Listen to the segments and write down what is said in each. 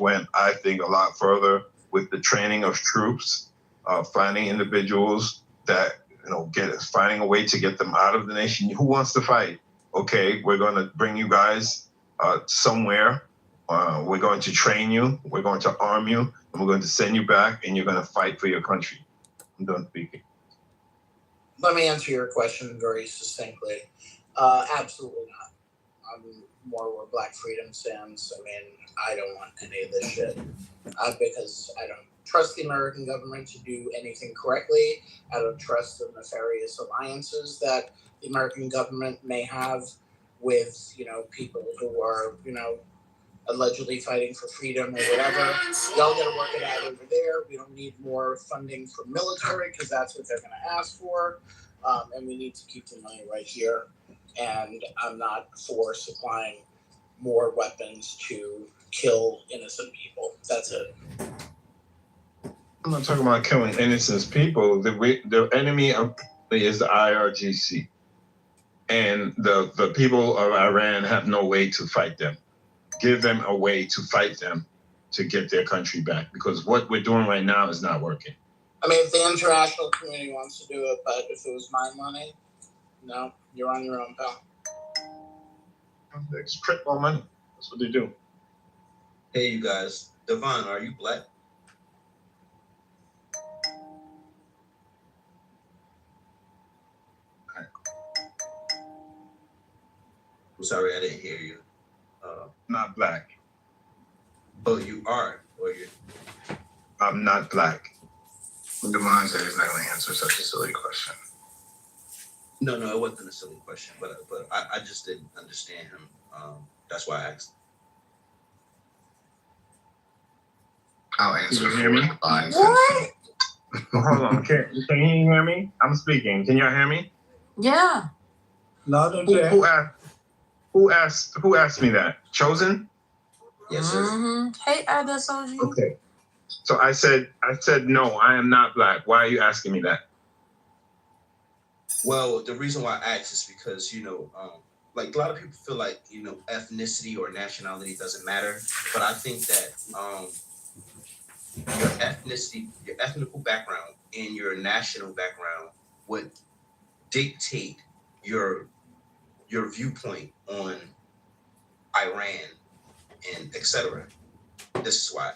went, I think, a lot further with the training of troops, finding individuals that finding a way to get them out of the nation. Who wants to fight? Okay, we're going to bring you guys somewhere. We're going to train you. We're going to arm you, and we're going to send you back, and you're going to fight for your country. I'm done speaking. Let me answer your question very succinctly. Absolutely not. I'm more where Black Freedom stands. I mean, I don't want any of this shit because I don't trust the American government to do anything correctly. I don't trust the nefarious alliances that the American government may have with, people who are, allegedly fighting for freedom or whatever. Y'all got to work it out over there. We don't need more funding for military because that's what they're going to ask for. And we need to keep the money right here. And I'm not for supplying more weapons to kill innocent people. That's it. I'm not talking about killing innocent people. The enemy is the IRGC. And the people of Iran have no way to fight them. Give them a way to fight them to get their country back. Because what we're doing right now is not working. I mean, if the international community wants to do it, but if it was my money, no, you're on your own, pal. They print more money. That's what they do. Hey, you guys. Devon, are you Black? I'm sorry, I didn't hear you. Not Black. Oh, you are, or you? I'm not Black. Devon said he's not going to answer such a silly question. No, it wasn't a silly question, but I just didn't understand him. That's why I asked. I'll answer for me. What? Hold on. Can you hear me? I'm speaking. Can y'all hear me? Yeah. Loud and Who clear. Who asked me that? Chosen? Yes, sir. Mm-hmm. Hey, Adasoji. Okay. So I said no, I am not Black. Why are you asking me that? Well, the reason why I asked is because, like a lot of people feel like, ethnicity or nationality doesn't matter. But I think that your ethnicity, your ethnical background, and your national background would dictate your viewpoint on Iran and etc. This is why.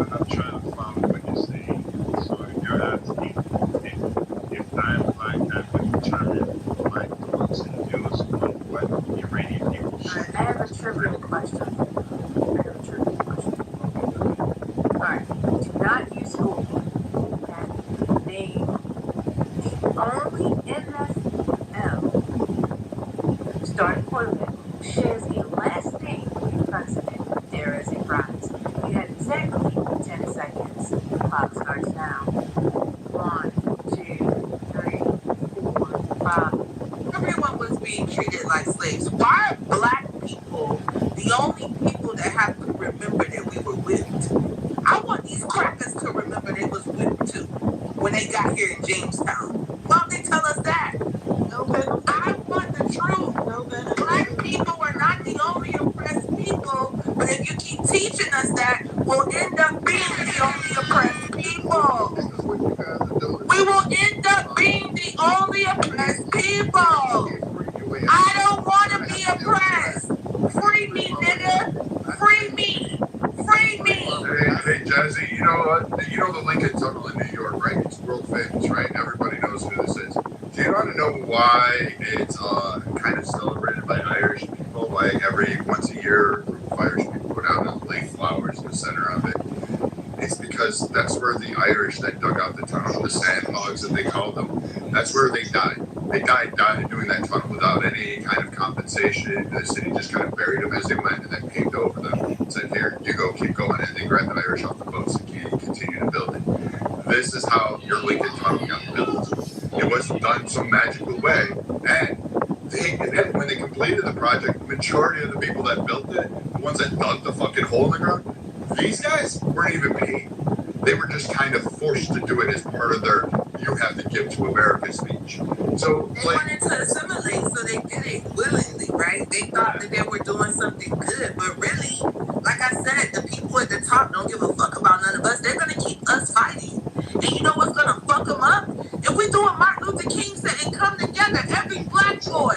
I'm trying to follow what you're saying. So if you're asking if I'm Black, that would determine my thoughts and views on what Iranian people should. I have a trivial question. All right. Do not use Google and name the only NFL starting quarterback who shares a last name with the president. There is a prize. You have exactly 10 seconds. The clock starts now. 1, 2, 3, 4, 5. Everyone was being treated like slaves. Why are Black people the only people that have to remember that we were whipped? I want these crackers to remember they was whipped too when they got here in Jamestown. Why don't they tell us that? I want the truth. Black people are not the only oppressed people, but if you keep teaching us that, we'll end up being the only oppressed people. We will end up being the only oppressed people. I don't want to be oppressed. Free me, nigga. Free me. Free me. Hey, Jazzy, you know the Lincoln Tunnel in New York, right? It's world famous, right? Everybody knows who this is. Do you want to know why it's kind of celebrated by Irish people? Like every once a year, a group of Irish people go down and lay flowers in the center of it. It's because that's where the Irish that dug out the tunnel, the sandhogs that they called them, that's where they died. They died doing that tunnel without any kind of compensation. The city just kind of buried them as they went and then paved over them. Said, here, you go, keep going. And they grabbed the Irish off the boats and continue to build it. This is how your Lincoln Tunnel got built. It wasn't done some magical way. And when they completed the project, the majority of the people that built it ones that dug the fucking hole in the ground, these guys weren't even paid. They were just kind of forced to do it as part of their "you have to give to America" speech. So They wanted to assimilate, so they did it willingly, right? They thought that they were doing something good, but really, like I said, the people at the top don't give a fuck about none of us. They're gonna keep us fighting. And you know what's gonna fuck them up? If we do what Martin Luther King said and come together, every black boy,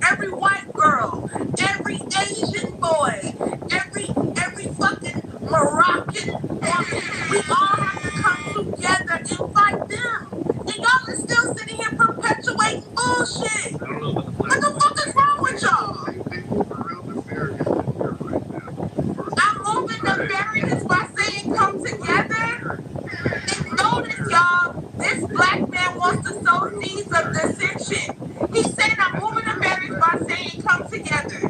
every white girl, every Asian boy, every fucking Moroccan woman, we all have to come together and fight them. And y'all are still sitting here perpetuating bullshit. What the fuck is wrong with y'all? They move a real nefarious in here right now. I'm moving nefarious by saying come together. And notice, y'all, this black man wants to sow seeds of dissension. He's saying I'm moving nefarious by saying come together.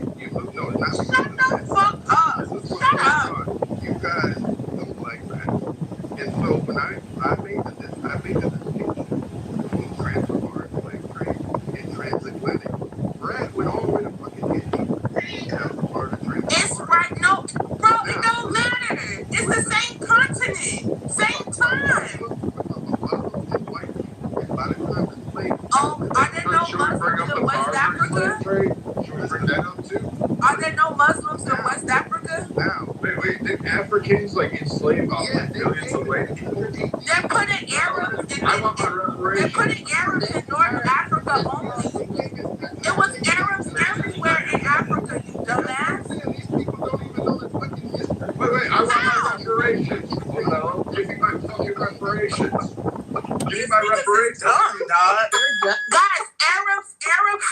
No, it's not. Shut the fuck up. Shut up. You guys don't like that. And so when I made the distinction between transfer slave trade and transatlantic, Brad went all the way to fucking India. That was part of the transfer. It's right. No, bro, it don't matter. It's the same continent, same time. Oh, are there no Muslims in West Africa? Should we bring that up too? Are there no Muslims in West Africa? Now, wait, did Africans like enslave millions of ways? They're putting Arabs in I want my they're reparations. putting Arabs in North Africa only. It was Arabs everywhere in Africa, you dumbass. These people don't even know their fucking history. Wait, I want my reparations. Give me my fucking reparations. Give me my reparations. Dumb, dog. Guys, Arabs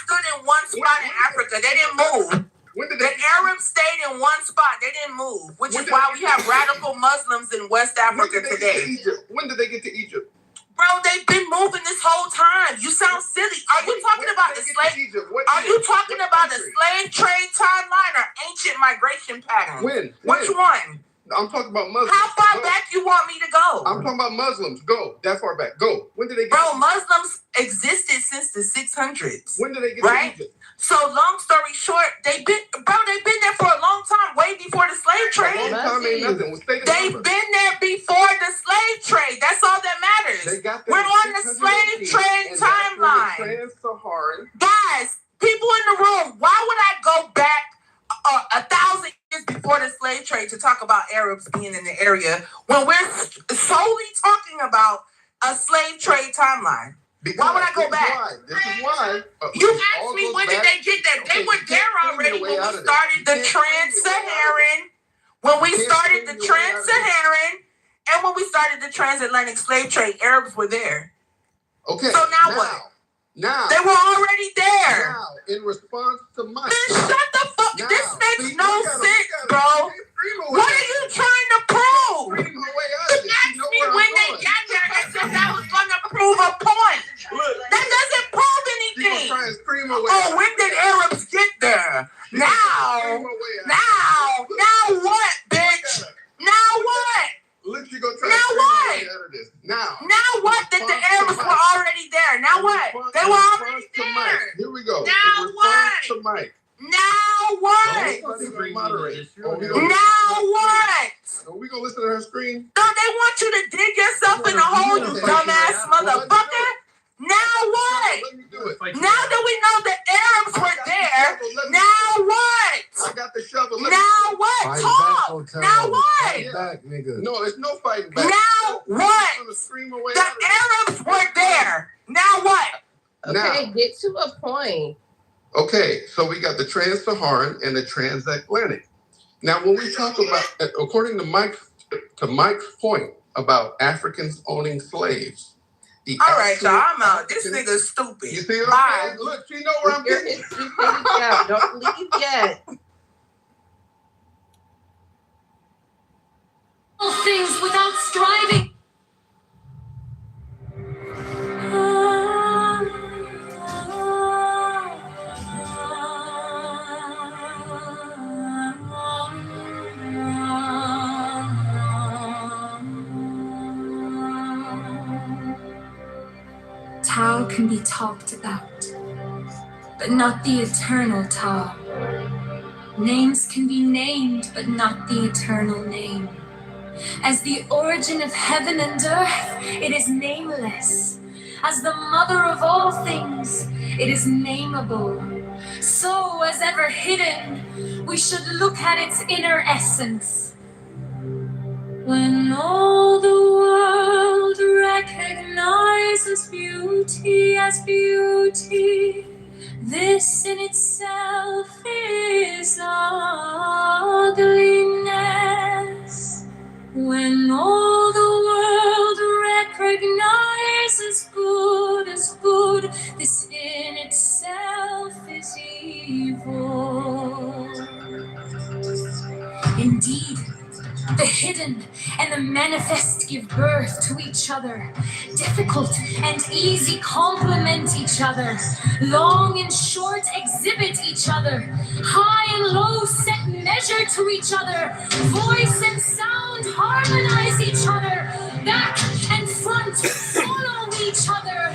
stood in one spot in Africa. They didn't move. When did The they Arabs stayed in one spot. They didn't move, which is why we have radical Muslims in West Africa today. When did they get to Egypt? Bro, they've been moving this whole time. You sound silly. Are you talking about the slave? Are you talking about the slave trade timeline or ancient migration pattern? When? Which one? I'm talking about Muslims. How far back you want me to go? I'm talking about Muslims. Go that far back. Go. When did they get? Bro, Muslims existed since the 600s. When did they get right? to Egypt? So long story short, they've been there for a long time, way before the slave A trade. long time ain't nothing. Well, stay the They've number. been there before the slave trade. That's all that matters. They got We're on the slave trade timeline. Trans-Saharan. Guys, people in the room, why would I go back 1,000 years before the slave trade to talk about Arabs being in the area when we're solely talking about a slave trade timeline? Why would I go back? This is why. You asked me when did they get there? They were there already when we started the Trans-Saharan, when we started the Trans-Saharan, and when we started the transatlantic slave trade. Arabs were there. Okay. So now what? Now They were already there. Now, in response to my Then shut the fuck. Now, This makes see, no you gotta- sense, you bro. gotta scream away What out are you of this. trying to prove? Scream her way out You of this. asked know me where I'm when they going. got there as if that was going to prove a point. That doesn't prove She gonna anything. try and scream her way Oh, out. when did Arabs get there? She gonna try and Now scream her way out. now what, bitch? Now what? Look, she gonna try Now and scream what? her way out of this. Now. Now what? That the Arabs were already there. Now what? They were already there. Here we go. Now In response what? to Mike. Now what? Everybody gonna moderate. Oh, we gonna- Now what? Are we gonna listen to her scream? No, they want you to dig yourself in a hole, you dumbass motherfucker. Now what? Let me do it. Now that we know the Arabs were there, now what? I got the shovel. Let me- Now what? Fight Talk. back, Now Fight what? back, nigga. No, there's no fighting back. Now what? I'm gonna scream away The out of this. Arabs were there. Now what? Okay, get to a point. Okay, so we got the Trans-Saharan and the Transatlantic. Now, when we talk about, according to Mike's point about Africans owning slaves, the All right, actual y'all. I'm out. This African- nigga's stupid. You see what Bye. I'm saying? Look, she know where I'm Your getting. history finished out. Don't leave yet. Things without striving. Tao can be talked about, but not the eternal Tao. Names can be named, but not the eternal name. As the origin of heaven and earth, it is nameless. As the mother of all things, it is nameable. So, as ever hidden, we should look at its inner essence. When all the world recognizes beauty as beauty, this in itself is ugliness. When all the world recognizes good as good, this in itself is evil. Indeed, the hidden and the manifest give birth to each other. Difficult and easy complement each other. Long and short exhibit each other. High and low set measure to each other. Voice and sound harmonize each other. Back and front follow each other.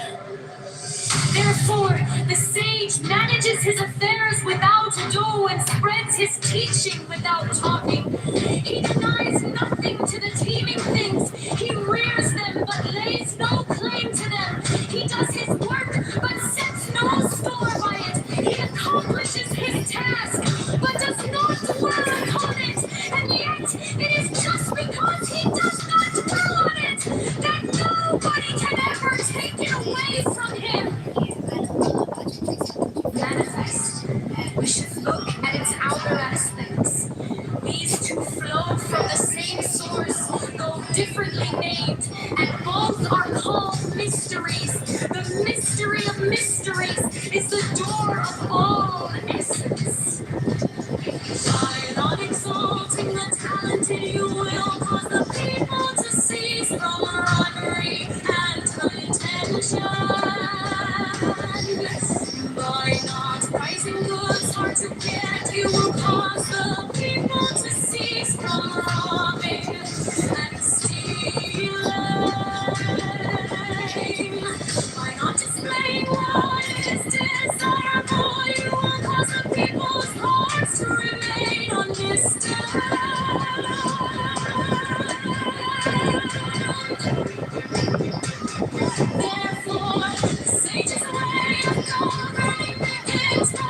Therefore, the sage manages his affairs without ado and spreads his teaching without talking. He denies nothing to the teeming things. He rears them but lays no claim to them. He does his work but sets no store by it. He accomplishes his task but does not dwell upon it. And yet, it is just because he does not dwell on it that nobody can ever take it away from him. Manifest. We should look at its outer aspects. These two flow from the same source, though differently named, and both are called mysteries. The mystery of mysteries is the door of all essence. By not exalting the talented, you will cause the people to cease from robbery and unintention. By not pricing goods hard to get, you will cause the people to cease from robbing and stealing. By not displaying what is desirable, you will cause the people's hearts to remain undisturbed. Therefore, the sage's way of governing begins by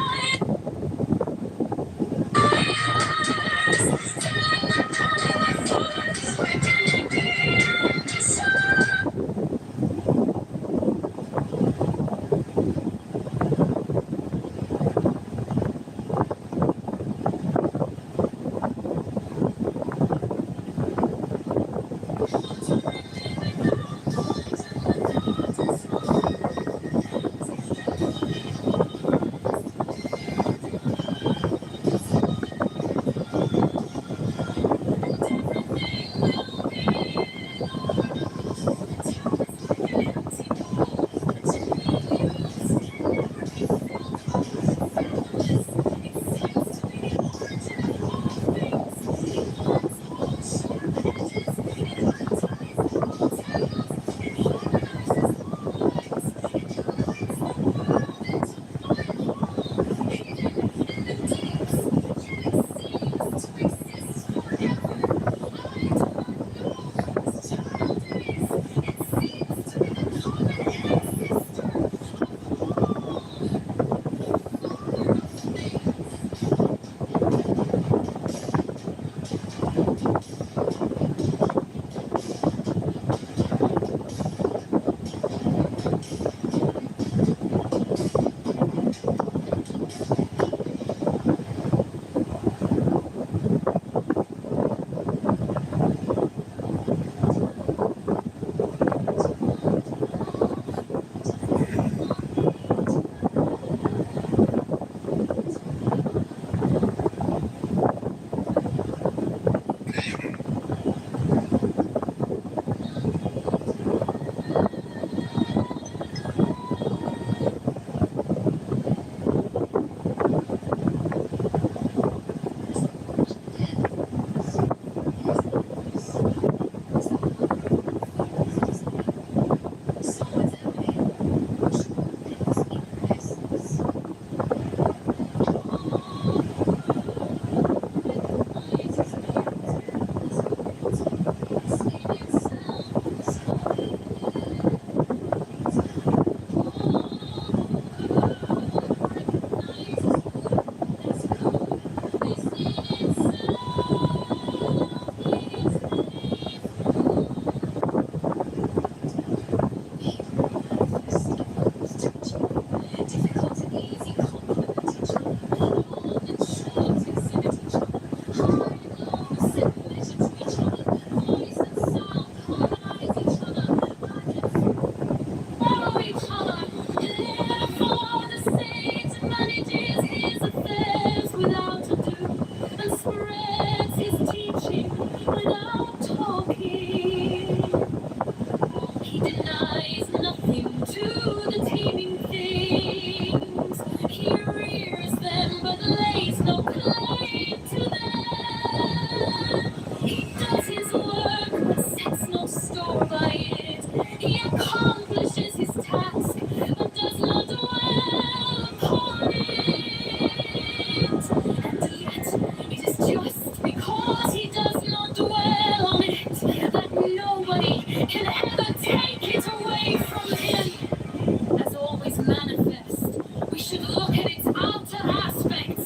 because he does not dwell on it, that nobody can ever take it away from him. As always manifest, we should look at its outer aspects.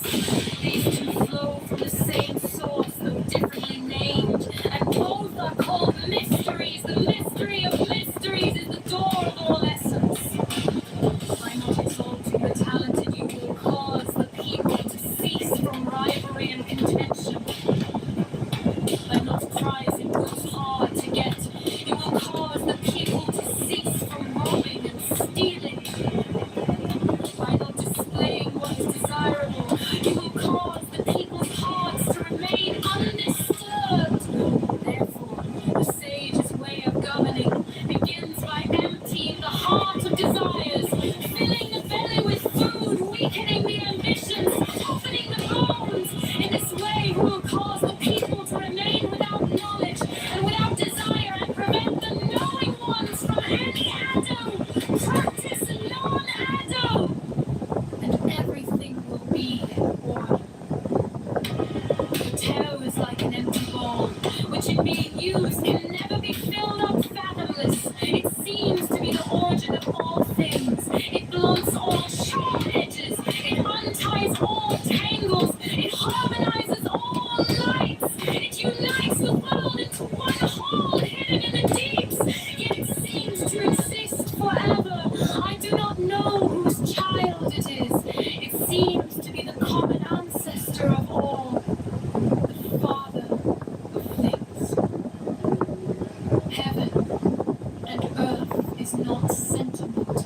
These two flow from the same source, though differently named, and both are called mysteries. The mystery of mysteries is the door of all essence. By not exalting the talented, you will cause the people to cease from rivalry and contention. By not prizing who's hard to get, you will cause the people to cease from robbing and stealing. By not displaying what is desirable, you will cause the people's hearts to remain undisturbed. Therefore, the sage's way of governing begins by emptying the heart of desires, filling the belly with food, weakening the ambitions, softening the bones. In this way, we will cause the people to remain without knowledge and without desire, and prevent the knowing ones from any ado. Practice non-ado, and everything will be in order. The toe is like an empty bowl, which in being used can never be filled up fathomless. It seems to be the origin of all things. It blunts all sharp edges. It unties all tangles. It harmonizes all lights. It unites the world into one whole hidden in the deeps. Yet it seems to exist forever. I do not know whose child it is. It seems to be the common ancestor of all. The father of things. Heaven and earth is not sentimental.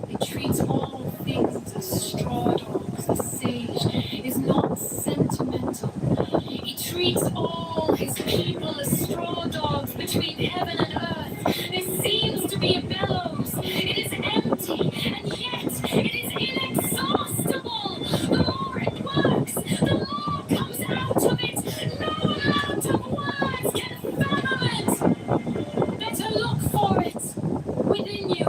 It treats all things as straw dogs. The sage is not sentimental. He treats all his people as straw dogs between heaven and earth. There seems to be a bellows. It is empty, and yet it is inexhaustible. The more it works, the more comes out of it. No amount of words can fathom it. Better look for it within you.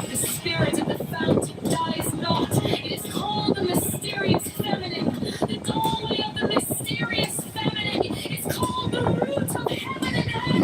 The spirit of the fountain dies not. It is called the mysterious feminine. The doorway of the mysterious feminine is called the root of heaven and earth.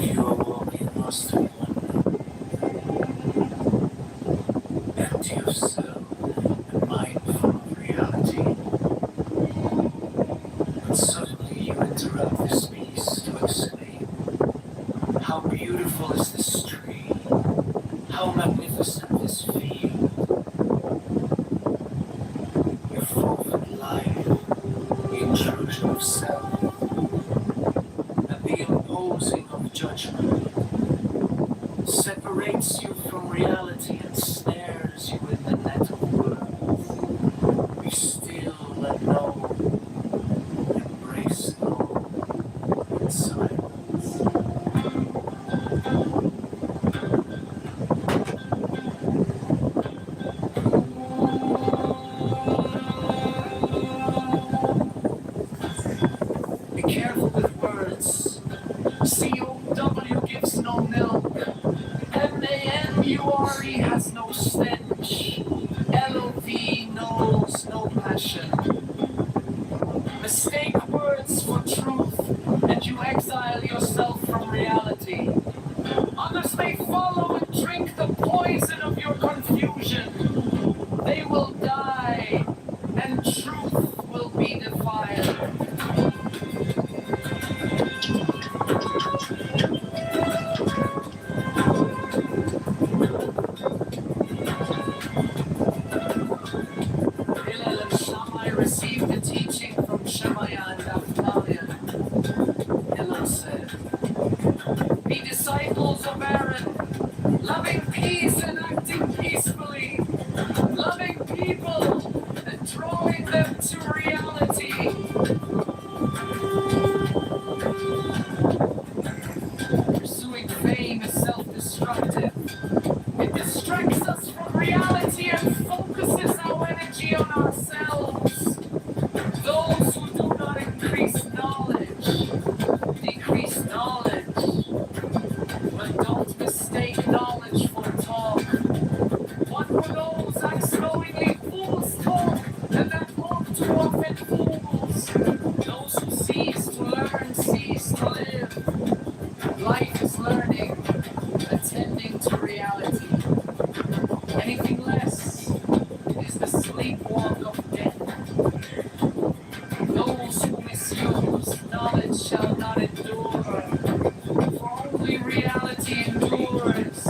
you are walking lost in wonder, empty of self and mindful of reality. But suddenly you interrupt this piece to exclaim, how beautiful is this tree, how magnificent this field. You forfeit life, the intrusion of self, and the imposing of judgment separates you from reality and snares you in the net of words. Be still and know, embrace know in silence. Be careful with words. COW gives no milk. MANURE has no stench. LOV knows no passion. Mistake words for truth, and you exile yourself from reality. Others may follow and drink the poison of your confusion. They will die, and truth will be defiled. Hillel and Shammai received the teaching from Shemaiah and Naphtaliah. Hillel said, be disciples of Aaron, loving peace and acting peacefully, loving people and drawing them to reality. Pursuing fame is self-destructive. It distracts us from reality and focuses our energy on ourselves. Those who do not increase knowledge, decrease knowledge. But don't mistake knowledge for talk. One who knows acts knowingly, fools talk, and that talk too often fools. Those who cease to learn cease to live. Life is learning, attending to reality. Anything less is the sleepwalk of death. Those who misuse knowledge shall not endure, for only reality endures.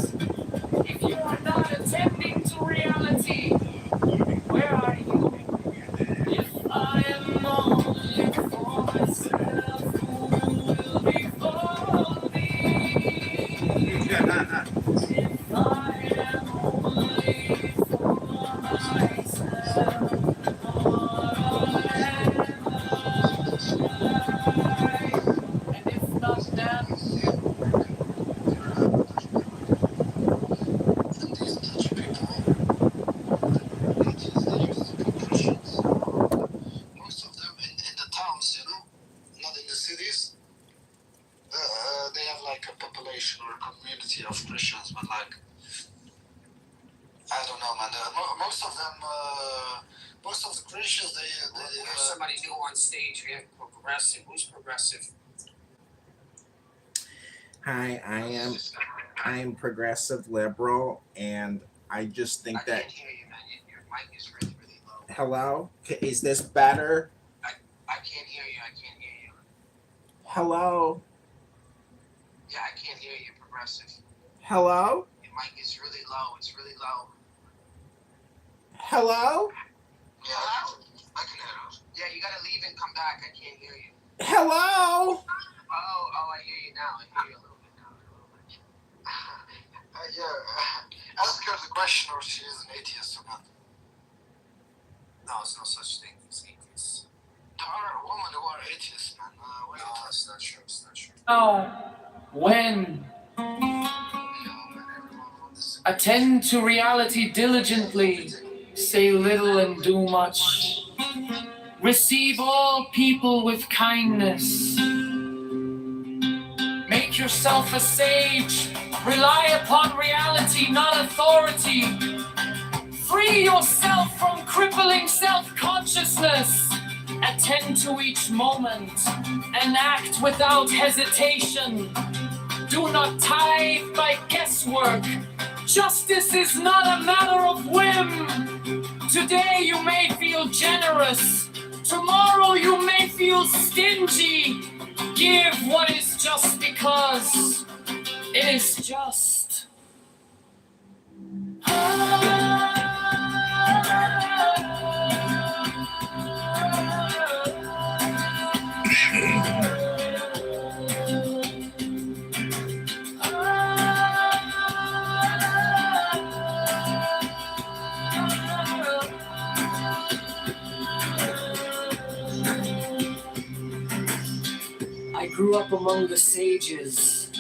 If you are not attending to reality, where are you? If I am only for myself, who will be for me? If I am only for myself, what am I? And if not then, Most of them in the towns, not in the cities. They have like a population or a community of Christians, but like I don't know, man. Most of them, most of the Christians, they There's somebody new on stage. We have progressive. Who's progressive? Hi, I am progressive liberal, and I just think I that. can't hear you, man. Your mic is really, really low. Hello? Is this better? I can't hear you. I can't hear you. Hello? Yeah, I can't hear you, progressive. Hello? Your mic is really low. It's really low. Hello? Yeah, I can hear you. Yeah, you gotta leave and come back. I can't hear you. Hello? Oh, I hear you now. I hear you a little bit now. Yeah, ask her the question or she is an atheist or not. No, there's no such thing as atheists. There are women who are atheists, man. No, it's not true. It's not true. now, when? Attend to reality diligently, say little and do much. Receive all people with kindness. Make yourself a sage. Rely upon reality, not authority. Free yourself from crippling self-consciousness. Attend to each moment and act without hesitation. Do not tied by guesswork. Justice is not a matter of whim. Today you may feel generous. Tomorrow you may feel stingy. Give what is just because it is just. I grew up among the sages.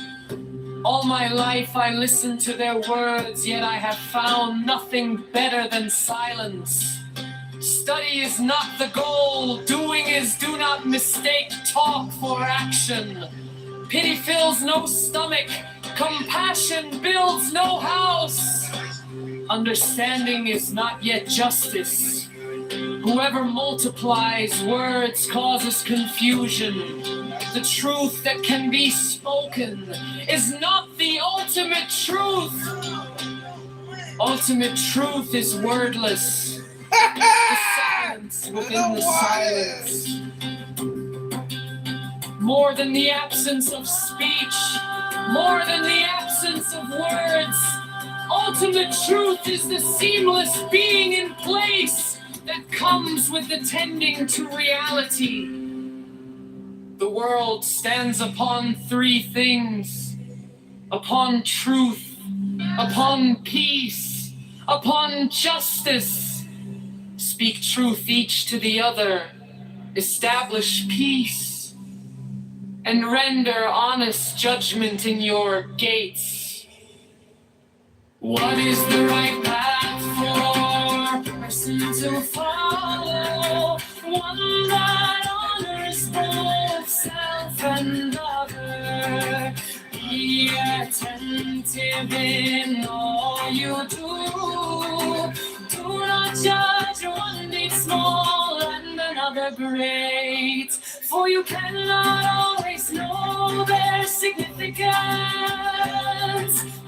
All my life I listened to their words, yet I have found nothing better than silence. Study is not the goal, doing is do not mistake talk for action. Pity fills no stomach, compassion builds no house. Understanding is not yet justice. Whoever multiplies words causes confusion. The truth that can be spoken is not the ultimate truth. Ultimate truth is wordless. The silence within the silence. More than the absence of speech, more than the absence of words. Ultimate truth is the seamless being in place that comes with attending to reality. The world stands upon three things: upon truth, upon peace, upon justice. Speak truth each to the other, establish peace, and render honest judgment in your gates. What is the right path for a person to follow? One that honors both self and other. Be attentive in all you do. Do not judge one deed small and another great, for you cannot always know their significance.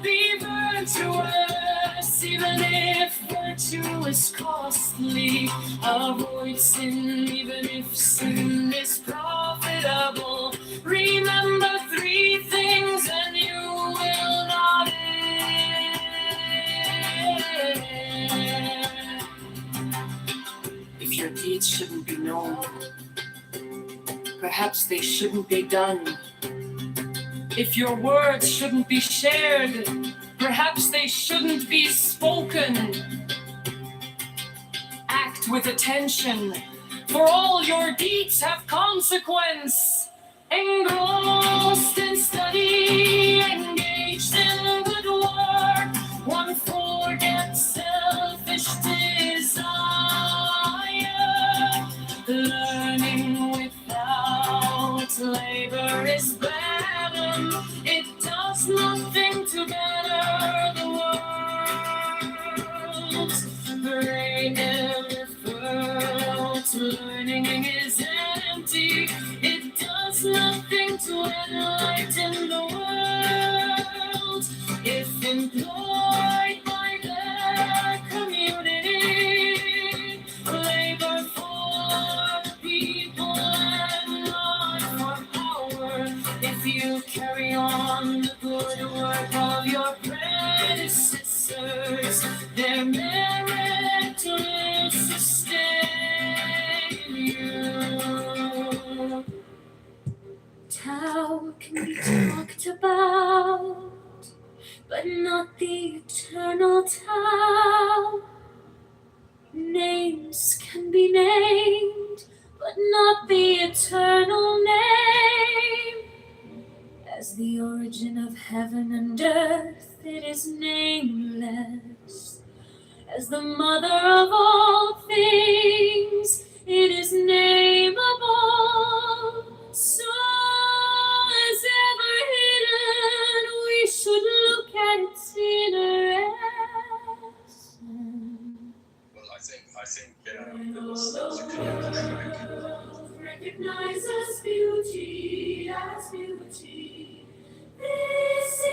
Be virtuous, even if virtue is costly. Avoid sin, even if sin is profitable. Remember three things and you will not end. If your deeds shouldn't be known, perhaps they shouldn't be done. If your words shouldn't be shared, perhaps they shouldn't be spoken. Act with attention, for all your deeds have consequence. Engrossed in study, engaged in good work, one forgets selfish desire. Learning without labor is barren. It does nothing to better the world. Brain without learning is empty. It does nothing to enlighten the world. If employed by the community, labor for the people and not for power. If you carry on the good work of your predecessors, their merit will sustain you. Tao can be talked about, but not the eternal Tao. Names can be named, but not the eternal name. As the origin of heaven and earth, it is nameless. As the mother of all things, it is nameable. So as ever hidden, we should look at its inner essence. Well, I think Recognize as beauty, as beauty. This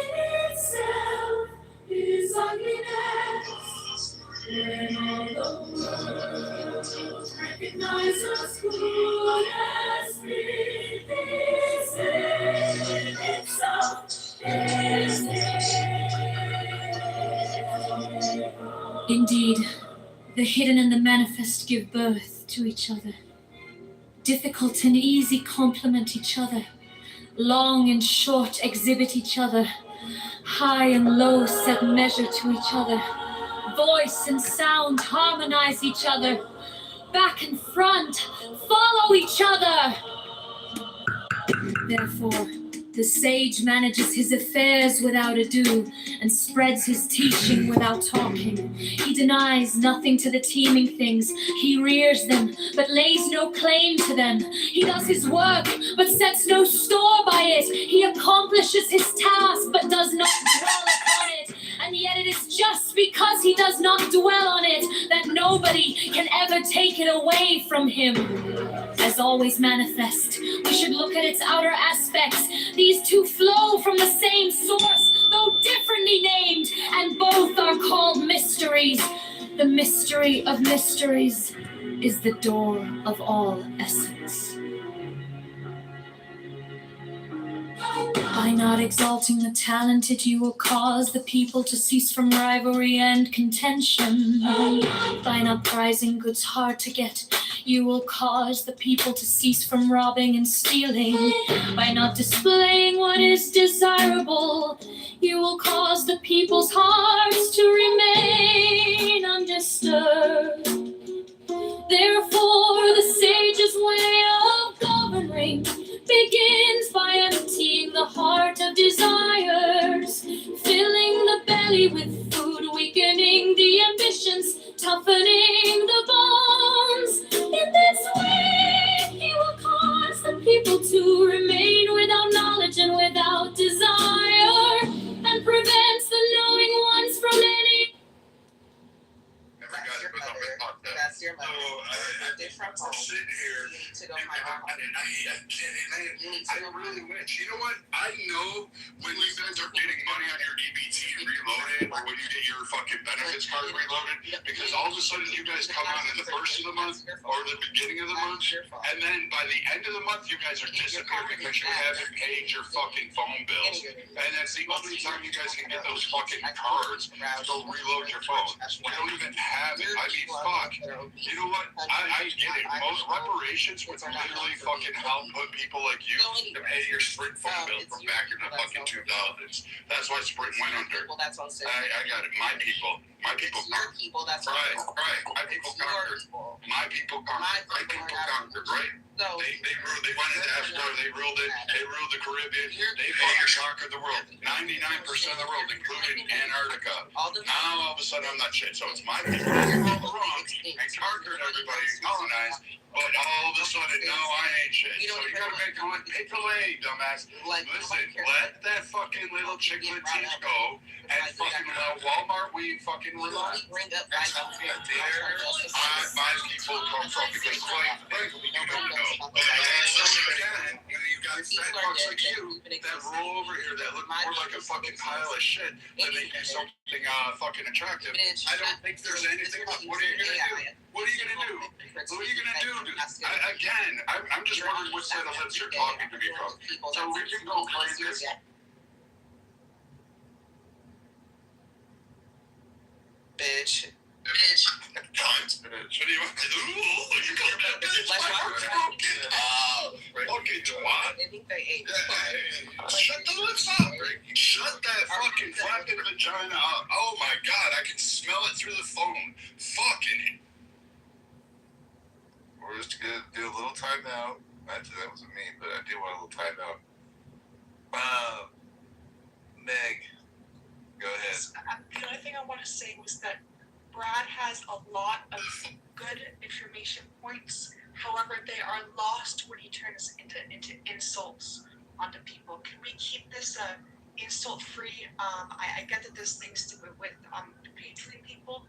Indeed, the hidden and the manifest give birth to each other. Difficult and easy complement each other. Long and short exhibit each other. High and low set measure to each other. Voice and sound harmonize each other. Back and front follow each other. Therefore, the sage manages his affairs without ado and spreads his teaching without talking. He denies nothing to the teeming things. He rears them, but lays no claim to them. He does his work, but sets no store by it. He accomplishes his task, but does not dwell upon it. And yet it is just because he does not dwell on it that nobody can ever take it away from him. As always manifest, we should look at its outer aspects. These two flow from the same source, though differently named, and both are called mysteries. The mystery of mysteries is the door of all essence. By not exalting the talented, you will cause the people to cease from rivalry and contention. By not prizing goods hard to get, you will cause the people to cease from robbing and stealing. By not displaying what is desirable, you will cause the people's hearts to remain undisturbed. Therefore, the sage's way of governing begins by emptying the heart of desires, filling the belly with food, weakening the ambitions, toughening the bones. In this way, he will cause the people to remain without knowledge and without desire, and prevents the knowing ones from any. That's your mother. I'm sitting here. You need to go find out. I really wish. You know what? I know when you guys are getting money on your EBT reloaded, or when you get your fucking benefits card reloaded, because all of a sudden you guys come on in the first of the month or the beginning of the month, and then by the end of the month you guys are disappearing because you haven't paid your fucking phone bills, and that's the only time you guys can get those fucking cards to go reload your phone. You don't even have it. I mean, fuck. You know what? I get it. Most reparations would literally fucking help put people like you to pay your Sprint phone bill from back in the fucking 2000s. That's why Sprint went under. I got it. My people conquered. Right. My people conquered. My people conquered, right? They went into Africa, they ruled it, they ruled the Caribbean, they fucking conquered the world. 99% of the world, including Antarctica. Now all of a sudden I'm not shit. So it's my people who ruled the wrong and conquered everybody and colonized, but all of a sudden now I ain't shit. So you gotta make a way, dumbass. Listen, let that fucking little chiclet teeth go, and fucking Walmart we fucking rely. That's where my people come from, because frankly, you don't know. Again, you got fat fucks like you that roll over here that look more like a fucking pile of shit than they do something fucking attractive. I don't think there's anything. What are you gonna do? What are you gonna do? What are you gonna do? Again, I'm just wondering what set of lips you're talking to me from. So we can go play this. Bitch. What do you want to do? You call that bitch? My heart's broken. Okay, twat. Shut the lips up. Shut that fucking flapping vagina up. Oh my god, I can smell it through the phone. Fucking. We're just gonna do a little timeout. Actually, that wasn't me, but I do want a little timeout. Meg, go ahead. The only thing I want to say was that Brad has a lot of good information points. However, they are lost when he turns into insults onto people. Can we keep this insult free? I get that there's things to do with patrolling people.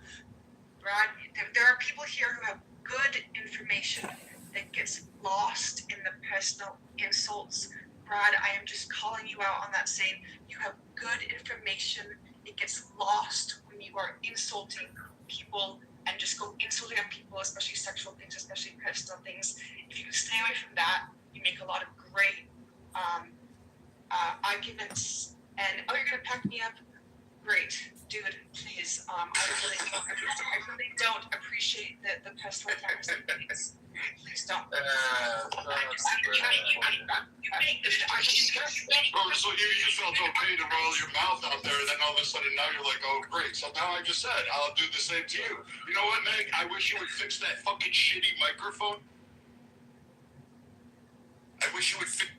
Brad, there are people here who have good information that gets lost in the personal insults. Brad, I am just calling you out on that, saying you have good information. It gets lost when you are insulting people and just go insulting on people, especially sexual things, especially personal things. If you can stay away from that, you make a lot of great arguments. And you're gonna pack me up. great, dude. Please, I really don't appreciate the pest word. Please don't. So you felt okay to roll your mouth out there, and then all of a sudden now you're like, oh great. So now I just said I'll do the same to you. You know what, Meg? I wish you would fix that fucking shitty microphone. I wish you would fix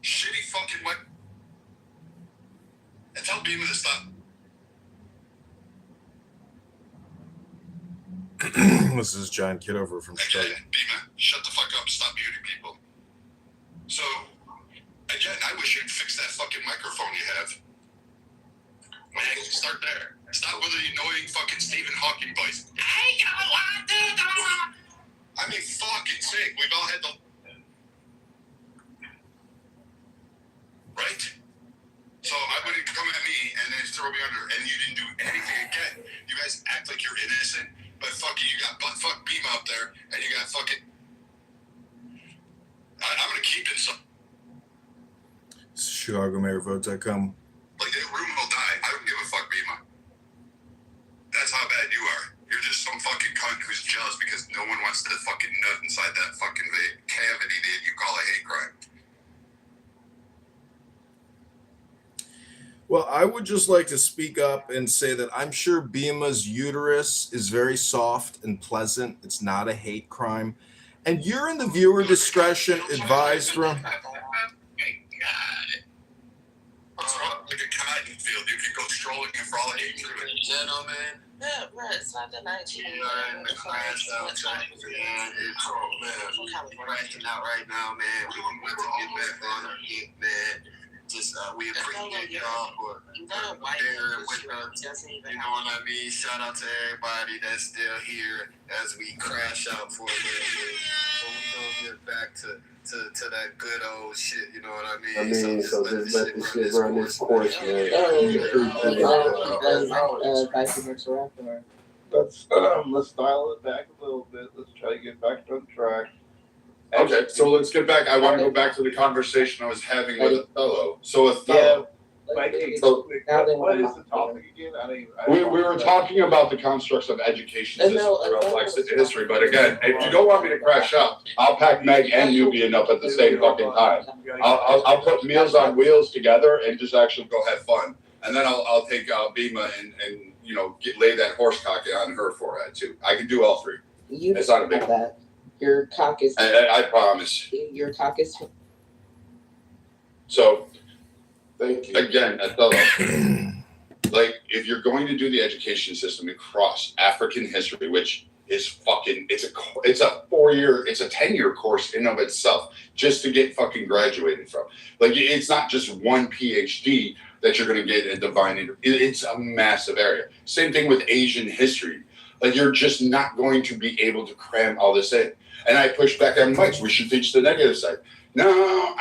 shitty fucking mic. And tell Beamer to stop. This is John Kitover from Chicago. Beamer, shut the fuck up. Stop muting people. So, again, I wish you'd fix that fucking microphone you have. Man, start there. Stop with the annoying fucking Stephen Hawking voice. I mean, fucking sake. We've all had the... Right? So I wouldn't come at me and then throw me under, and you didn't do anything again. You guys act like you're innocent, but fucking you got butt-fuck Beam up there, and you got fucking... I'm gonna keep it some... ChicagoMayorVote.com. Like, the room will die. I don't give a fuck, Beam. That's how bad you are. You're just some fucking cunt who's jealous because no one wants to fucking nut inside that fucking cavity that you call a hate crime. Well, I would just like to speak up and say that I'm sure Bima's uterus is very soft and pleasant. It's not a hate crime. And you're in the viewer discretion advised room. What's wrong? Like a cotton field. You could go strolling and frolicking through it. Gentlemen. Yeah, right. It's not the 19. You are in the class outside. Man, it's all, man. Crashing out right now, man. We want to get back on our feet, man. Just, we appreciate y'all for there with us. You know what I mean? Shout out to everybody that's still here as we crash out for a little bit. So we gonna get back to that good old shit, you know what I mean? So just let this shit run its course, man. Let's dial it back a little bit. Let's try to get back on track. Okay, so let's get back. I want to go back to the conversation I was having with Othello. So Othello, What is the topic again? we were talking about the constructs of education system throughout Black history, but again, if you don't want me to crash out, I'll pack Meg and Nubian up at the same fucking time. I'll put Meals on Wheels together and just actually go have fun, and then I'll take Bima and you know lay that horse cock on her forehead too. I can do all three. It's not a big deal. Your cock is. I promise. Your cock is. So, thank you again, Othello. Like, if you're going to do the education system across African history, which is fucking, it's a 4-year, it's a 10-year course in of itself, just to get fucking graduated from. Like, it's not just one PhD that you're going to get a divine. It's a massive area. Same thing with Asian history. Like, you're just not going to be able to cram all this in. And I push back on Mike's. We should teach the negative side. No,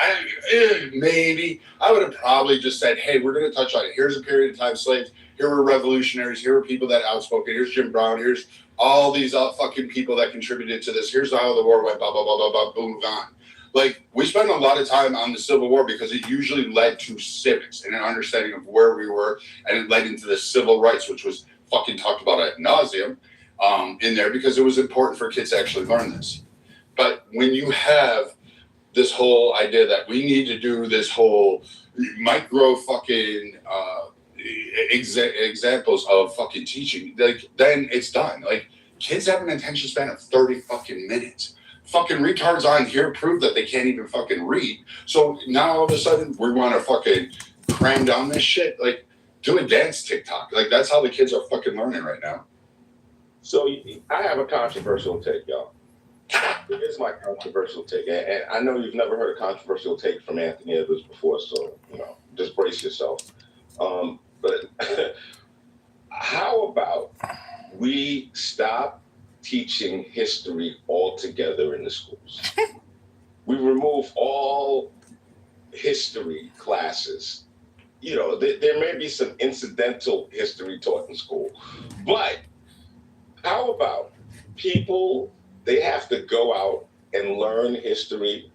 maybe. I would have probably just said, hey, we're going to touch on it. Here's a period of time slaves. Here were revolutionaries. Here were people that outspoken. Here's Jim Brown. Here's all these fucking people that contributed to this. Here's how the war went, blah, blah, blah, blah, blah, boom, gone. Like, we spent a lot of time on the Civil War because it usually led to civics and an understanding of where we were. And it led into the civil rights, which was fucking talked about ad nauseum in there because it was important for kids to actually learn this. But when you have this whole idea that we need to do this whole micro fucking examples of fucking teaching, like, then it's done. Like, kids have an attention span of 30 fucking minutes. Fucking retards on here prove that they can't even fucking read. So now all of a sudden we want to fucking cram down this shit. Like, do a dance TikTok. Like, that's how the kids are fucking learning right now. So I have a controversial take, y'all. It is my controversial take, and I know you've never heard a controversial take from Anthony Edwards before, so just brace yourself. But how about we stop teaching history altogether in the schools? We remove all history classes. There may be some incidental history taught in school, but how about people? They have to go out and learn history,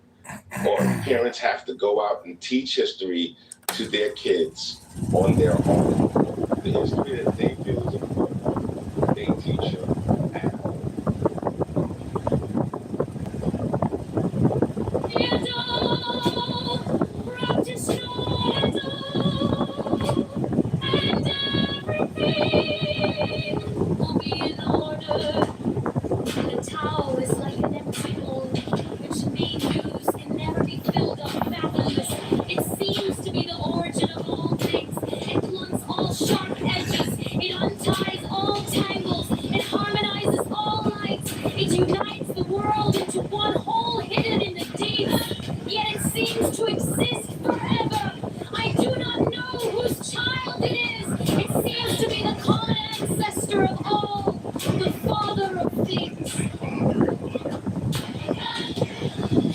or parents have to go out and teach history to their kids on their own. The history that they feel is important, they teach them at home. Practice your and everything will be in order. The Tao is like an empty bowl, which main news can never be filled up fathomless. It seems to be the origin of all things. It blunts all sharp edges. It unties all tangles. It harmonizes all lights. It unites the world into one whole hidden in the deep. Yet it seems to exist forever. I do not know whose child it is. It seems to be the common ancestor of all, the father of things.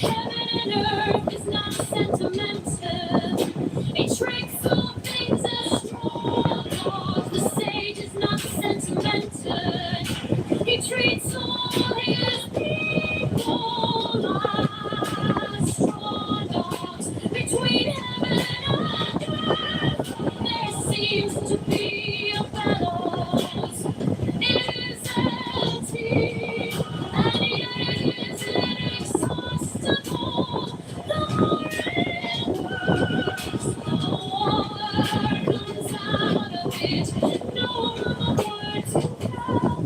Heaven and earth is not sentimental. It tricks all things as strong dogs. The sage is not sentimental. He treats all his people like strong dogs. Between heaven and earth, there seems to be a balance. It is empty, and yet it is inexhaustible. The more it works, the more comes out of it. No more words can tell.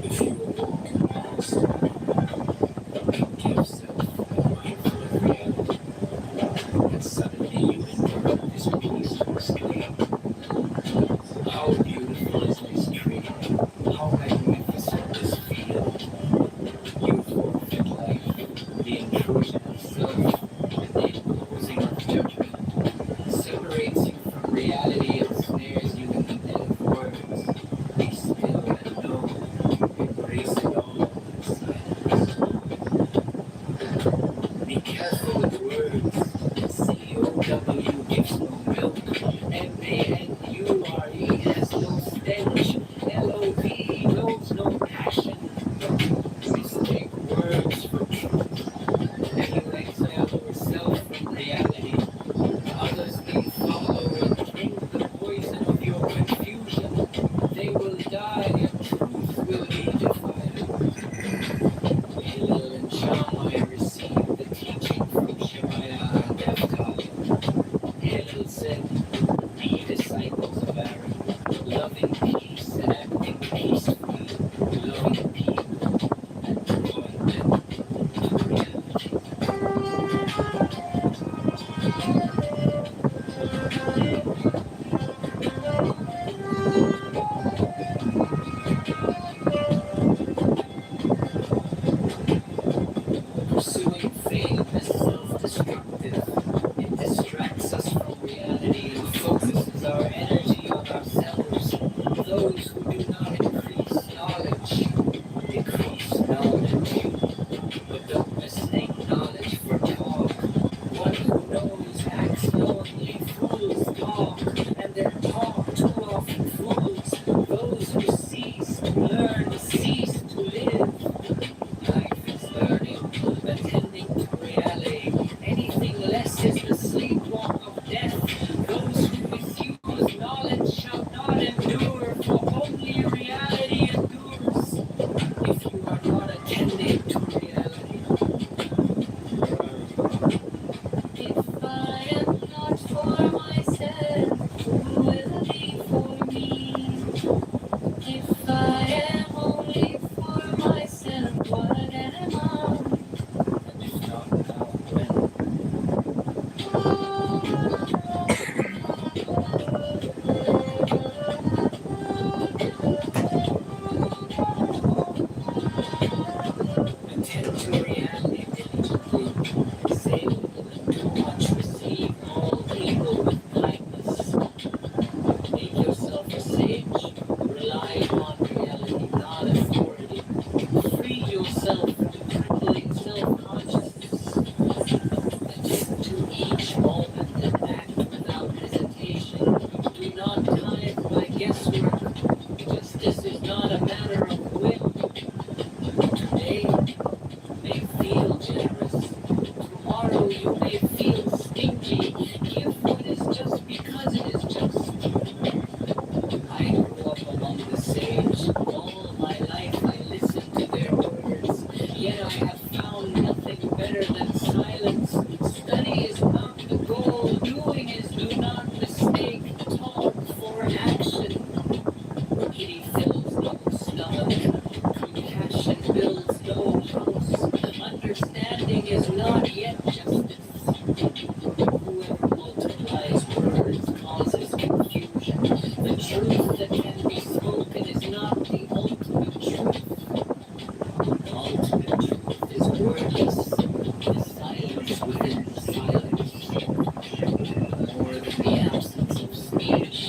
If you walk past give yourself a mindful of reality, and suddenly you endure this peaceful exclaim. How beautiful is this tree? How magnificent this field? You forfeit life, the intrusion of self, and the imposing of judgment. Separates you from reality and snares you in the net of words. Be still and know, embrace it all in silence. Be careful with words. COW gives no milk. MANURE has no stench. LOV knows no passion. Mistake words for truth. And you exile yourself from reality. Others may follow and drink the poison of your confusion. They will die and truth will be defiled. Hillel and Shammai received the teaching from Shemaiah and Naphtali. Hillel said, "Be disciples of Aaron, loving peace and acting peacefully, loving people and drawing them to reality." You may feel stingy. Give what is just because it is just. I grew up among the sage. All my life I listened to their words. Yet I have found nothing better than silence. Study is not the goal. Doing is do not mistake. Talk for action. Pity fills no stomach. Compassion builds no house. Understanding is not yet justice. Whoever multiplies words causes confusion. The truth that can be spoken is not the ultimate truth. The ultimate truth is wordless. The silence within the silence. More than the absence of speech.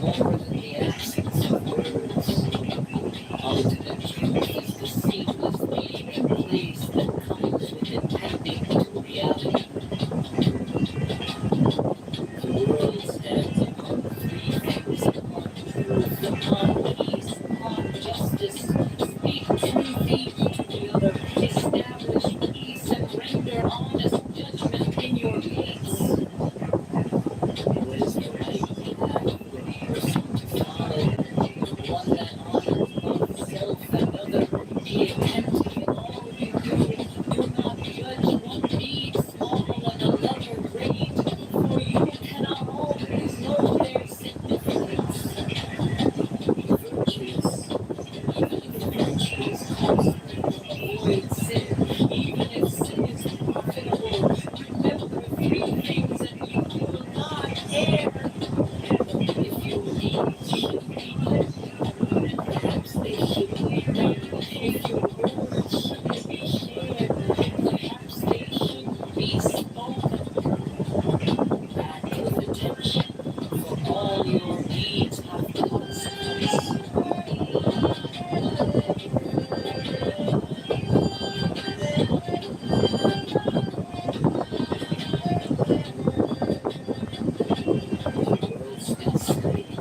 More than the absence of words. Ultimate truth is the seamless being in place that comes with impending to reality. The world stands upon three things: upon truth, upon peace, upon justice. Speak truth each to the other. Establish peace and render honest judgment in your gates. What is the right path for a person to follow? The one that honors both self and other. Be attentive in all you do. Do not judge one deed small and another great, for you cannot always know their significance. Be virtuous, even if virtue is costly. Avoid sin, even if sin is profitable. Remember three things and you will not err. If your deeds should be good, perhaps they should weary. If your words should be shared, perhaps they should be spoken. Act with attention, for all your deeds have consequence. World still studying,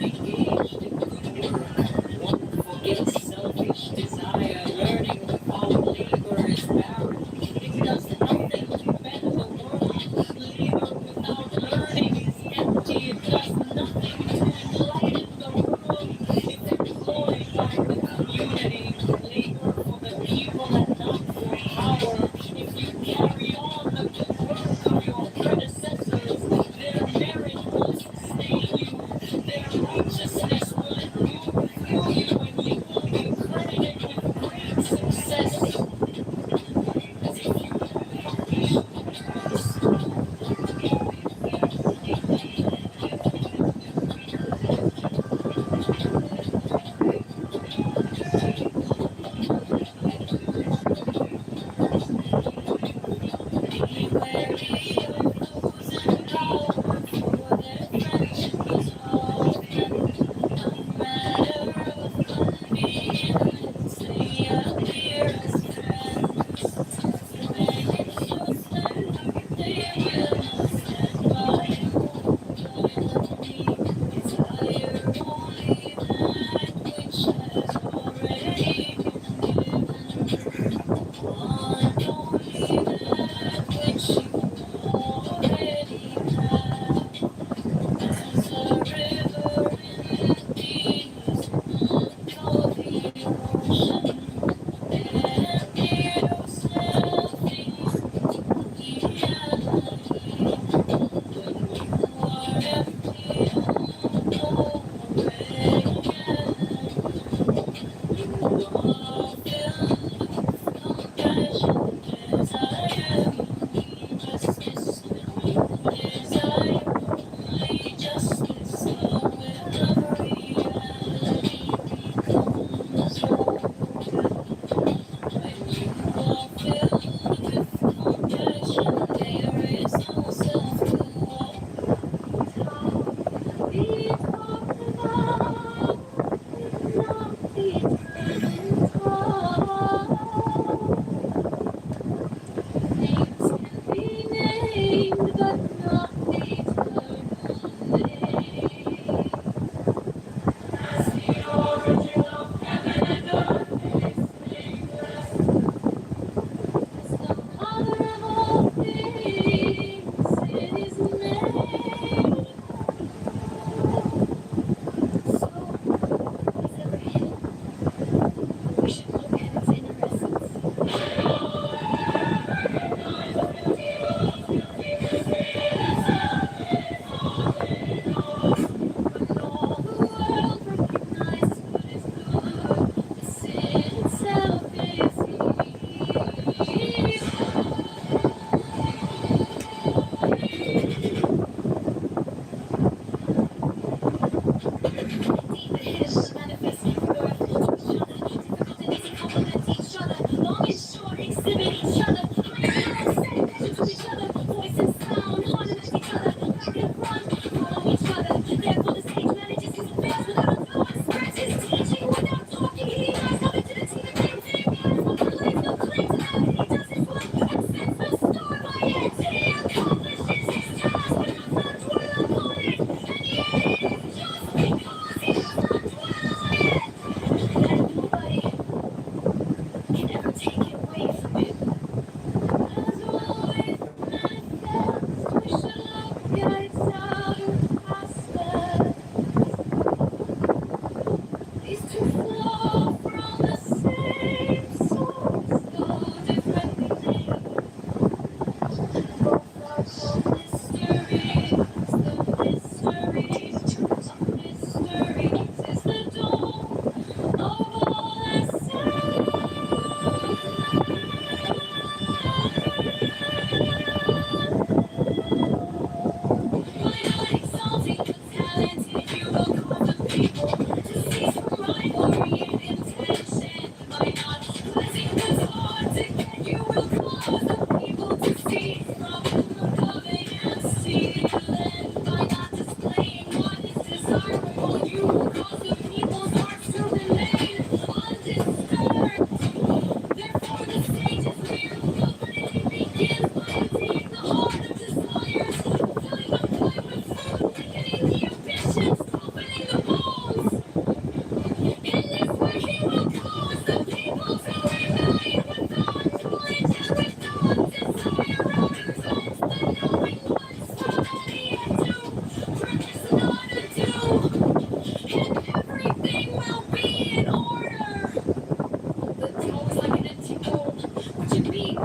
engaged in good work. One forgets selfish desire. Learning without labor is barren. It does nothing to better the world. Labor without learning is empty. It does nothing to enlighten the world. If employed by the community, labor for the people and not for power. If you carry on the good work of your predecessors, their merit will sustain you. Their righteousness will endure through you, and you will be credited with great success, as if you accomplished be wary of those in power, for their friendship is broken. No matter of convenience, they appear as friends. When it shows them, they will not stand by you. Loyalty is higher only that which has already been given. Want only that which you already have. As a river in the flow the ocean, empty yourself in reality. When you are empty of already gathered, you are filled with compassion.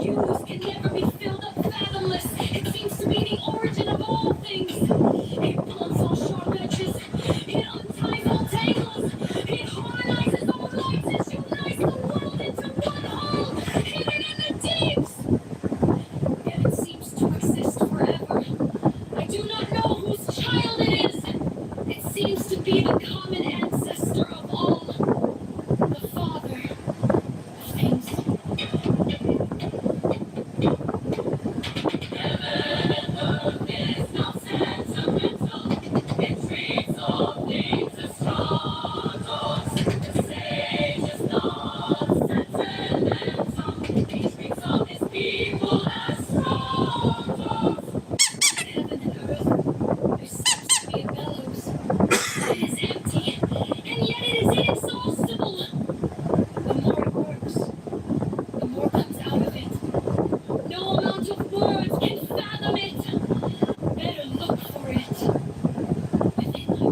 Youth can never be filled up fathomless. It seems to be the origin of all things. It blunts all sharp edges. It unties all tangles. It harmonizes all lights. It unites the world into one whole, hidden in the deeps. Yet it seems to exist forever. I do not know whose child it is. It seems to be the common ancestor of all. The father of things. Is not sentimental. It treats all things as struggles. The sage is not sentimental. He treats all his people as struggles. Heaven and earth, there seems to be a bellows. It is empty, and yet it is inexhaustible. The more it works, the more comes out of it. No amount of words can fathom it. Better look for it within you.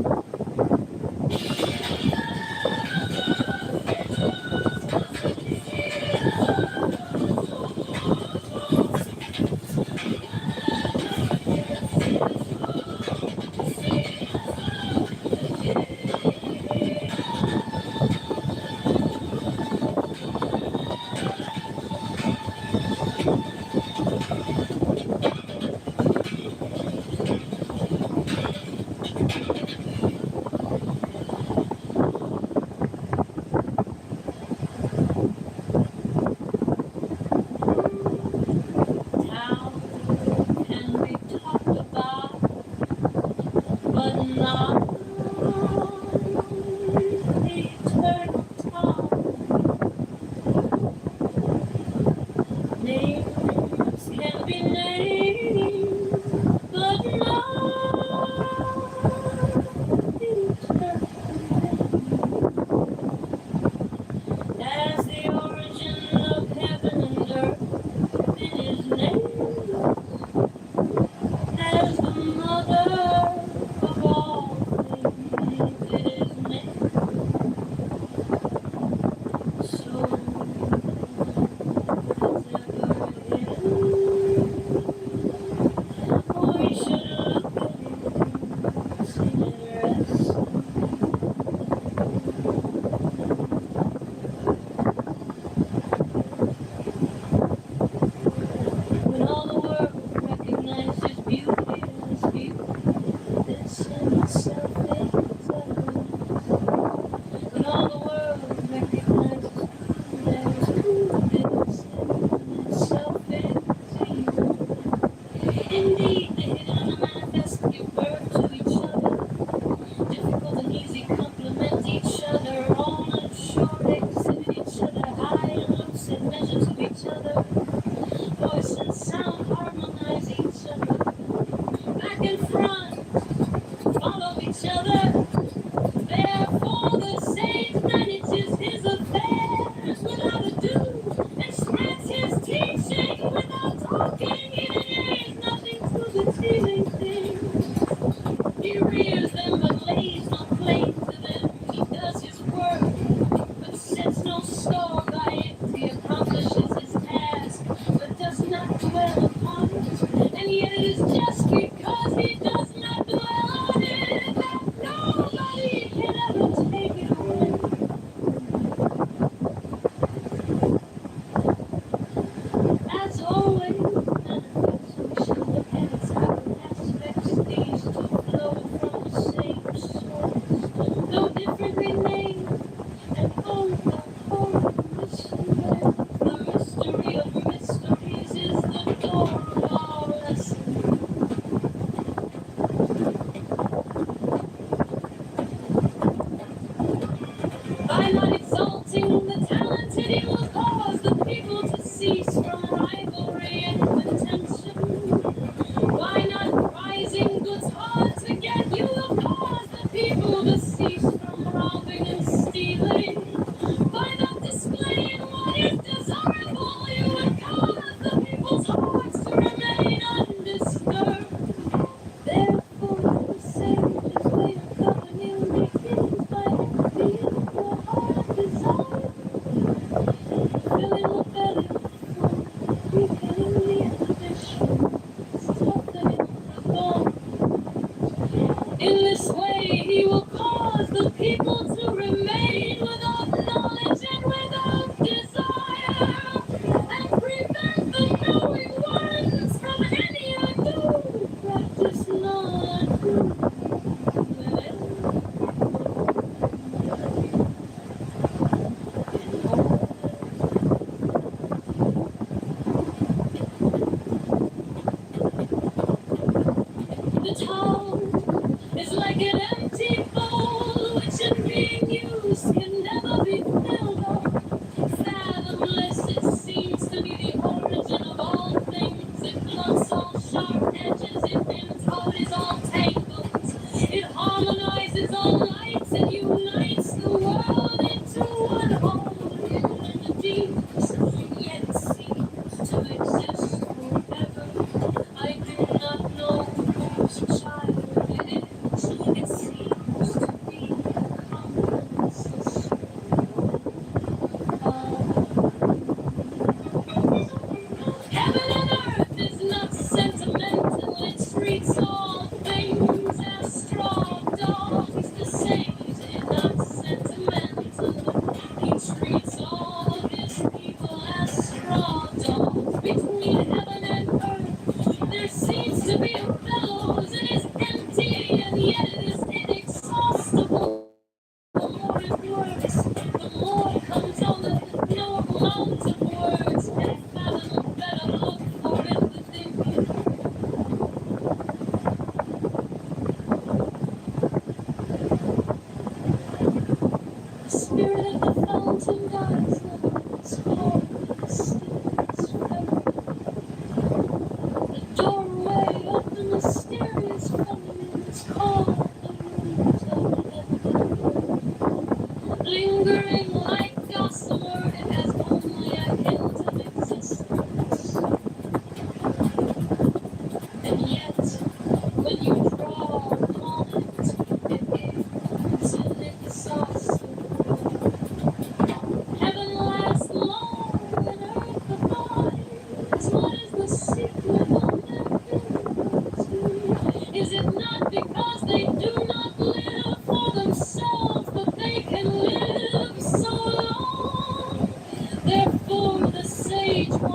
Town can be talked about, but not the eternal town. Names can be named, but not the eternal name. As the origin of heaven and earth in his name, as the mother of all things it is named. So whatever it is, we should look at it, see it rest. When all the world recognizes beauty as beauty, this in itself is evidence. When all the world recognizes good as good, this in itself is evil. Indeed, the hidden and the manifest give birth to each other. Difficult and easy complement each other. All and short exhibit each other. High and loose in measure to each other. Voice and sound harmonize each other. Back and front follow each other. Therefore the sage manages his affairs without ado and spreads his teaching without talking. It is nothing to the teasing thing. He rears them but lays no claim to them. He does his work but sets no store by it. He accomplishes his task but does not dwell upon it. And yet it is just because he does not dwell on it that nobody can ever take it away. As always, manifest, we shall look at its outward aspects. These two flow from the same source, though differently named, and both are wholly missionary. The mystery of mysteries is the door of all lessons. By not exalting the talented, he will cause the people to cease from rivalry and contention. By not prizing goods hard to get, you will cause the people to cease from robbing and stealing. By not displaying what is desirable, you would cause the people's hearts to remain undisturbed. Therefore, the sage's way of governing begins by emptying the heart of desire, filling the belly with food.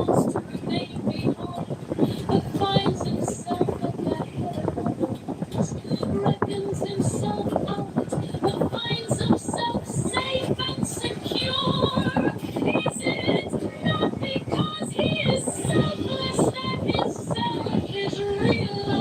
wants to remain behind, but finds himself at the head of others, reckons himself out, but finds himself safe and secure. Is it not because he is selfless that his self is realized?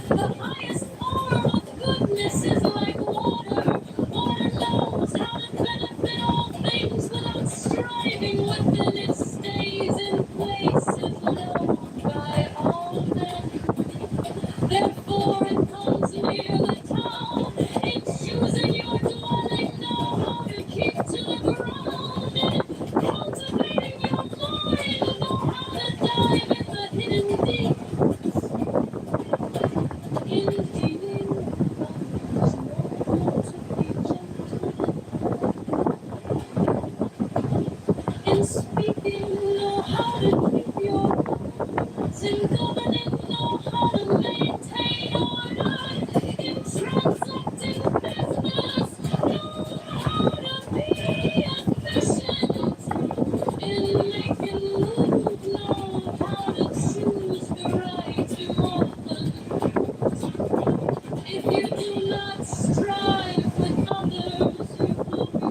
The highest form of goodness is like water. Water knows how to benefit all things without striving within it, stays in places known by all men. Therefore it comes near the town. In choosing your dwelling, know how to keep to the ground. In cultivating your mind, know how to dive in the hidden deeps. In dealing with others, know how to be gentle. In speaking, know how to keep your words. In governing, know how to maintain order. In transacting business, know how to be efficient. In making move, know how to choose the right moments. If you do not strive with others, you will be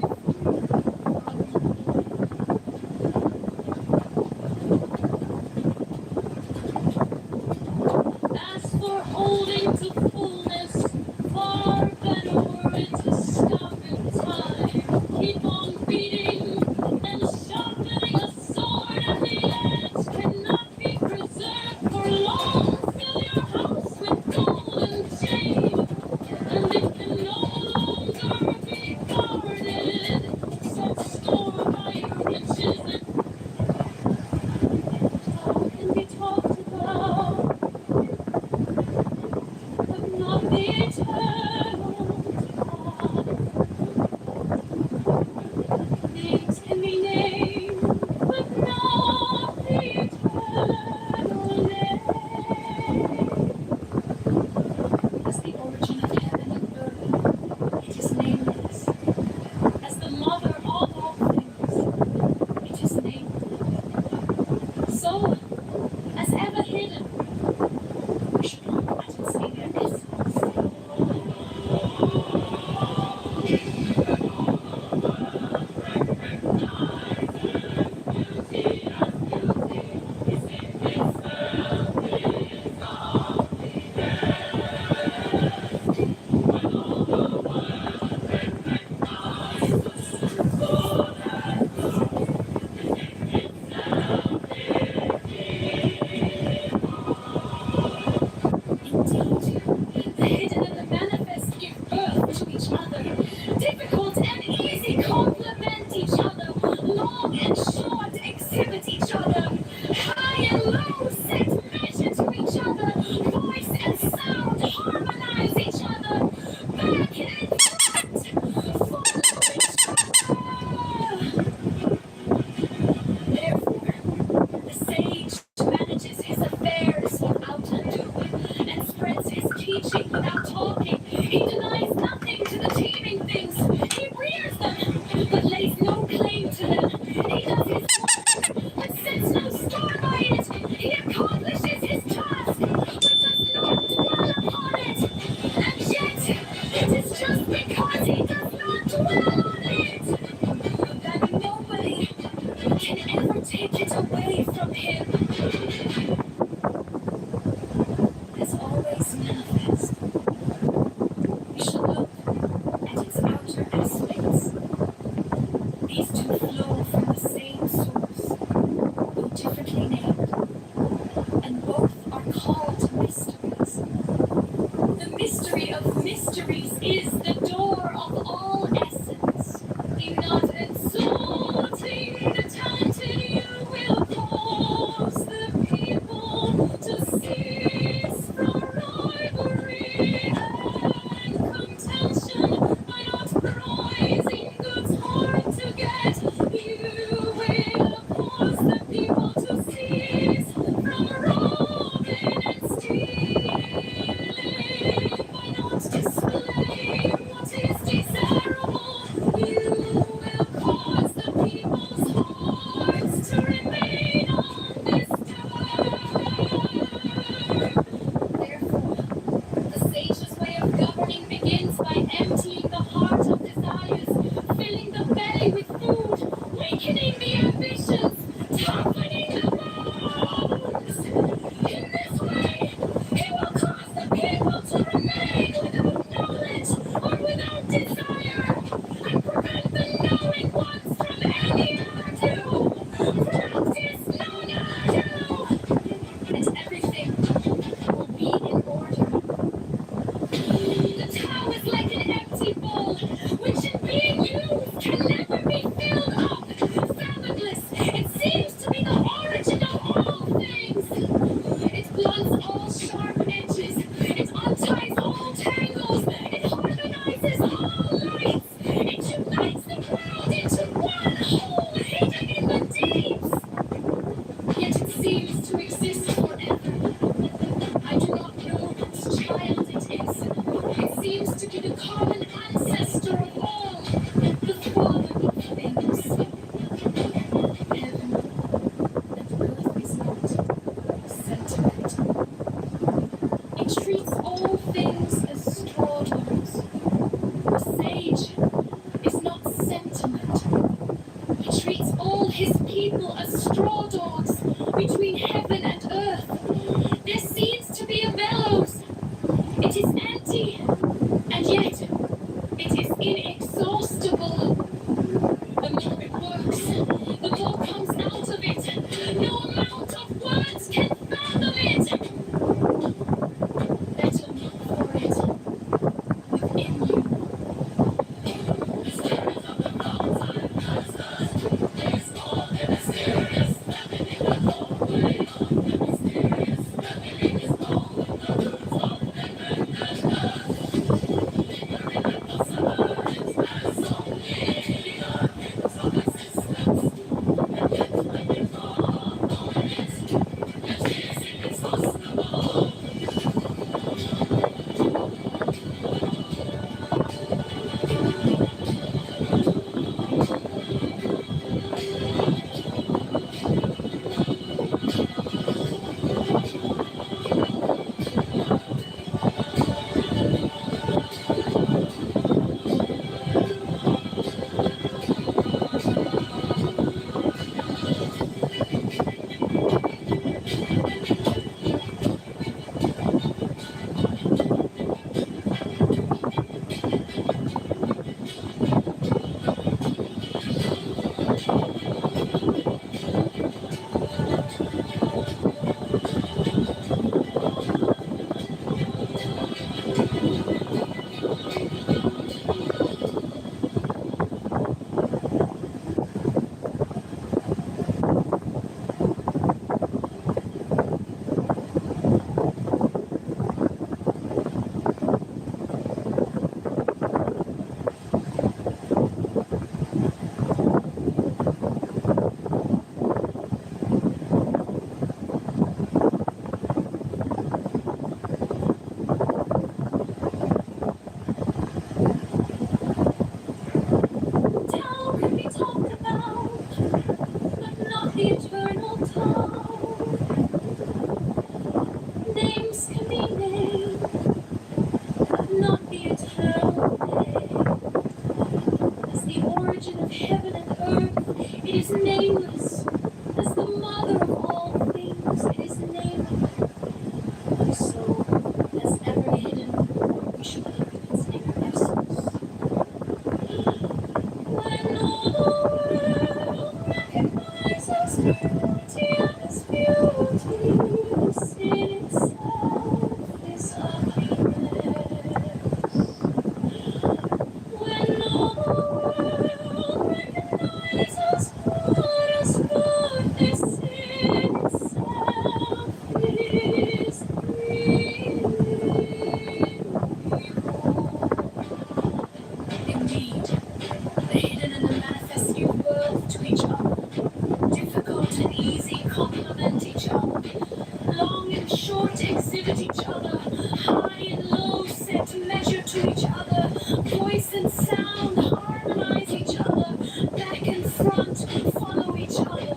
Tears beauty, the sin itself is ugliness. When all the world recognizes what is good, this sin itself is indeed, the hidden and the manifest give birth to each other. Difficult and easy complement each other. Long and short exhibit each other. High and low set measure to each other. Voice and sound harmonize each other. Back and front follow each other.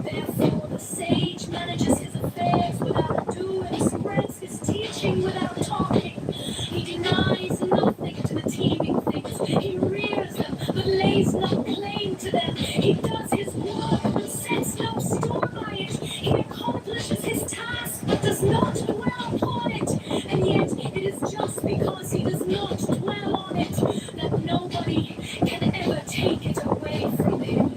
Therefore the sage manages his affairs without ado and spreads his teaching without talking. He denies nothing to the teeming things. He rears them, but lays no claim to them. He does his work, but sets no store by it. He accomplishes his task, but does not dwell upon it. And yet, it is just because he does not dwell on it that nobody can ever take it away from him.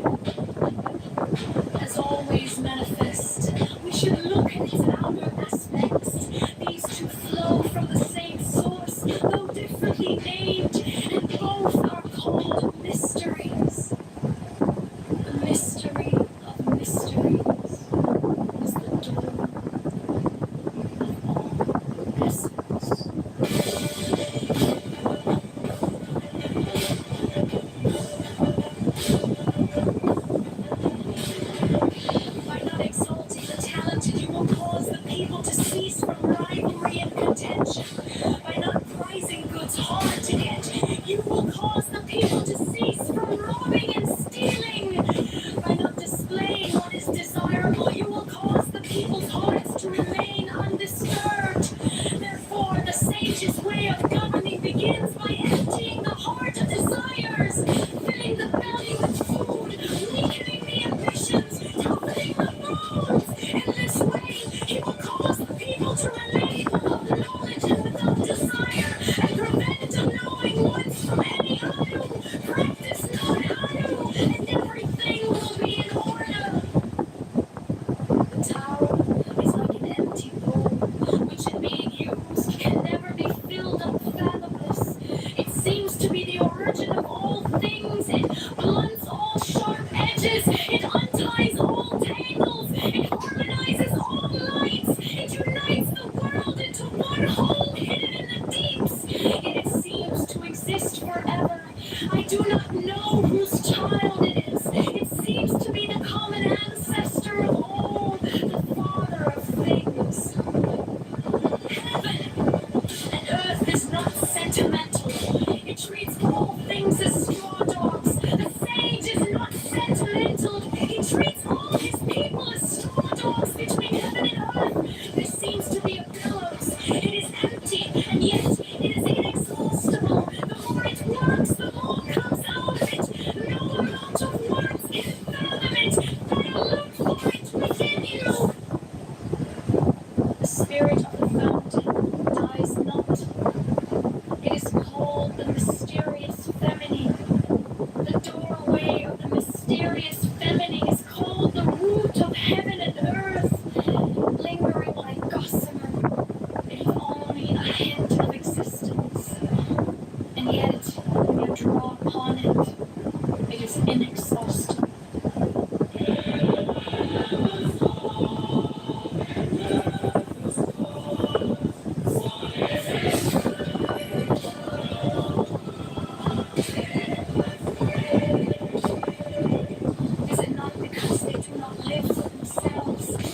As always manifest, we should look at its outer aspects. These two flow from the same source, though differently named, and both are called mysteries. The mystery of mysteries is the dawn of all essence. By not exalting the talented, you will cause the people to cease from rivalry and contention. By not prizing goods hard to get, you will cause the people to cease from robbing and stealing. By not displaying what is desirable, you will cause the people's hearts to remain undisturbed. Therefore, the sage's way of governing begins by emptying the heart of desires, filling the belly with food, weakening the ambitions, toughening the bones. In this way, he will cause the people to remain without knowledge and without desire, and prevent a knowing once from any anu. Practice not anu, and everything will be in order. The tower is like an empty bowl, which in being used can never be filled up fathomless. It seems to be the origin of all things. It blunts all sharp edges. It unties all tangles. It harmonizes all lights. It unites the world into one whole hidden in the deeps. Yet it seems to exist forever. I do not know whose child it is. It seems to be the common ancestor of all, the father of things. Heaven and earth is not sentimental. It treats all things as straw dogs. The sage is not sentimental. He treats all his people as straw dogs between heaven and earth. There seems to be a billows. It is empty, and yet it is inexhaustible. The more it works, the more comes out of it. No amount of words can fathom it. Better look for it within you. The spirit of the fountain dies not. It is called the mysterious feminine. The doorway of the mysterious feminine is called the root of heaven and earth. Lingering like gossamer, it is only a hint of existence. And yet, when you draw upon it, it is inexhaustible. Is it not because they do not live for themselves,